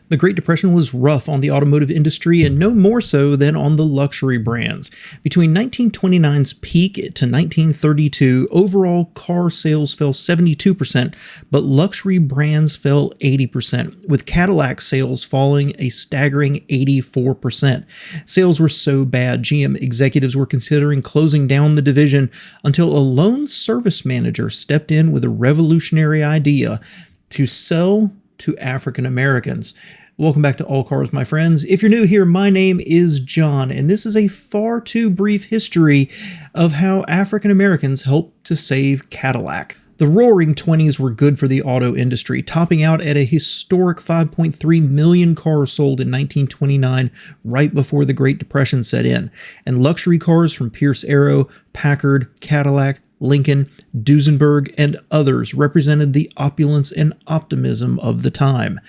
The Great Depression was rough on the automotive industry and no more so than on the luxury brands. Between 1929's peak to 1932, overall car sales fell 72%, but luxury brands fell 80%, with Cadillac sales falling a staggering 84%. Sales were so bad, GM executives were considering closing down the division until a lone service manager stepped in with a revolutionary idea: to sell to African Americans. Welcome back to All Cars, my friends. If you're new here, my name is John, and this is a far too brief history of how African Americans helped to save Cadillac. The roaring 20s were good for the auto industry, topping out at a historic 5.3 million cars sold in 1929, right before the Great Depression set in. And luxury cars from Pierce Arrow, Packard, Cadillac, Lincoln, Duesenberg, and others represented the opulence and optimism of the time.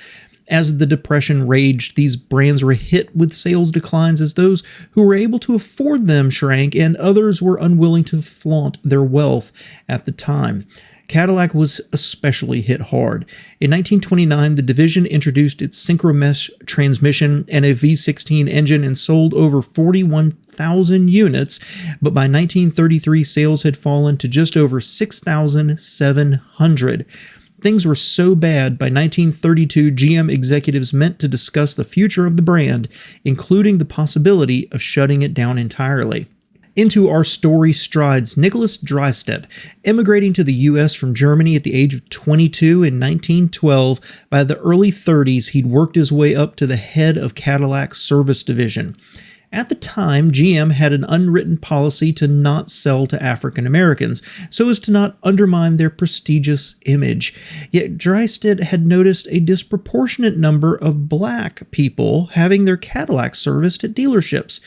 As the Depression raged, these brands were hit with sales declines as those who were able to afford them shrank and others were unwilling to flaunt their wealth at the time. Cadillac was especially hit hard. In 1929, the division introduced its synchromesh transmission and a V16 engine and sold over 41,000 units, but by 1933, sales had fallen to just over 6,700. Things were so bad, by 1932, GM executives met to discuss the future of the brand, including the possibility of shutting it down entirely. Into our story strides Nicholas Dreystadt, immigrating to the U.S. from Germany at the age of 22 in 1912. By the early 30s, he'd worked his way up to the head of Cadillac's service division. At the time, GM had an unwritten policy to not sell to African Americans, so as to not undermine their prestigious image. Yet Dreystadt had noticed a disproportionate number of black people having their Cadillac serviced at dealerships.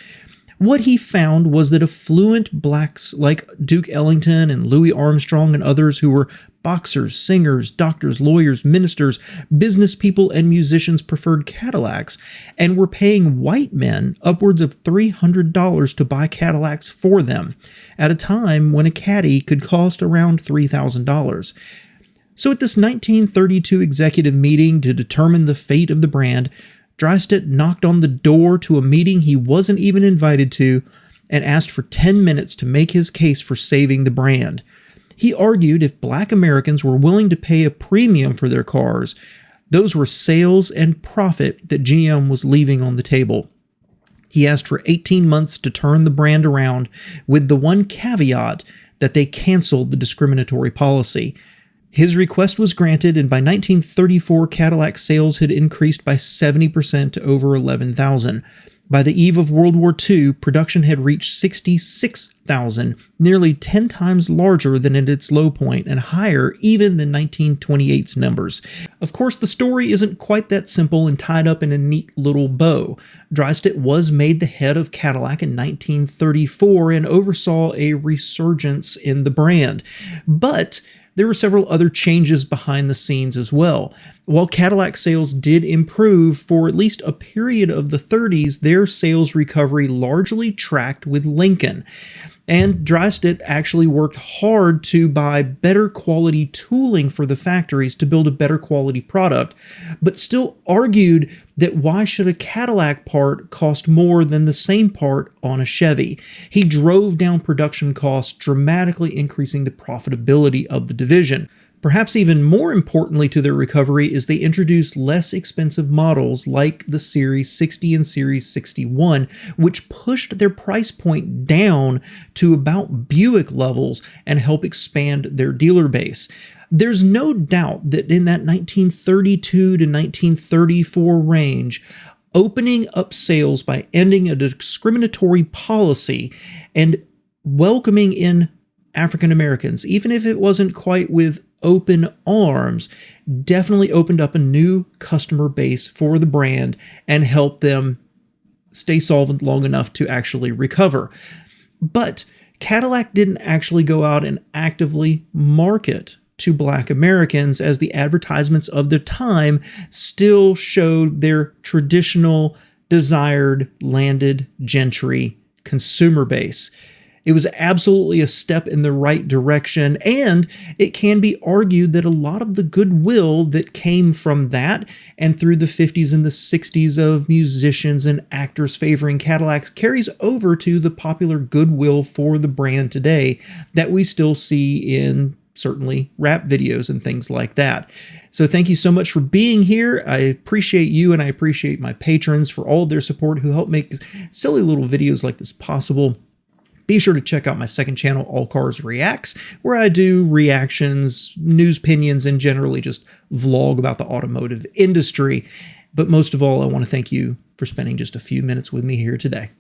What he found was that affluent blacks like Duke Ellington and Louis Armstrong and others who were boxers, singers, doctors, lawyers, ministers, business people, and musicians preferred Cadillacs and were paying white men upwards of $300 to buy Cadillacs for them, at a time when a Caddy could cost around $3,000. So at this 1932 executive meeting to determine the fate of the brand, Dreystadt knocked on the door to a meeting he wasn't even invited to and asked for 10 minutes to make his case for saving the brand. He argued if black Americans were willing to pay a premium for their cars, those were sales and profit that GM was leaving on the table. He asked for 18 months to turn the brand around, with the one caveat that they canceled the discriminatory policy. His request was granted, and by 1934, Cadillac sales had increased by 70% to over 11,000. By the eve of World War II, production had reached 66,000, nearly 10 times larger than at its low point and higher even than 1928's numbers. Of course, the story isn't quite that simple and tied up in a neat little bow. Dreystadt was made the head of Cadillac in 1934 and oversaw a resurgence in the brand. But there were several other changes behind the scenes as well. While Cadillac sales did improve for at least a period of the 30s, their sales recovery largely tracked with Lincoln. And Dreystadt actually worked hard to buy better quality tooling for the factories to build a better quality product, but still argued that why should a Cadillac part cost more than the same part on a Chevy? He drove down production costs, dramatically increasing the profitability of the division. Perhaps even more importantly to their recovery is they introduced less expensive models like the Series 60 and Series 61, which pushed their price point down to about Buick levels and helped expand their dealer base. There's no doubt that in that 1932 to 1934 range, opening up sales by ending a discriminatory policy and welcoming in African Americans, even if it wasn't quite with open arms, definitely opened up a new customer base for the brand and helped them stay solvent long enough to actually recover. But Cadillac didn't actually go out and actively market to black Americans, as the advertisements of the time still showed their traditional, desired landed gentry consumer base. It was absolutely a step in the right direction, and it can be argued that a lot of the goodwill that came from that and through the 50s and the 60s of musicians and actors favoring Cadillacs carries over to the popular goodwill for the brand today that we still see in certainly rap videos and things like that. So thank you so much for being here. I appreciate you, and I appreciate my patrons for all of their support who help make silly little videos like this possible. Be sure to check out my second channel, All Cars Reacts, where I do reactions, news opinions, and generally just vlog about the automotive industry. But most of all, I want to thank you for spending just a few minutes with me here today.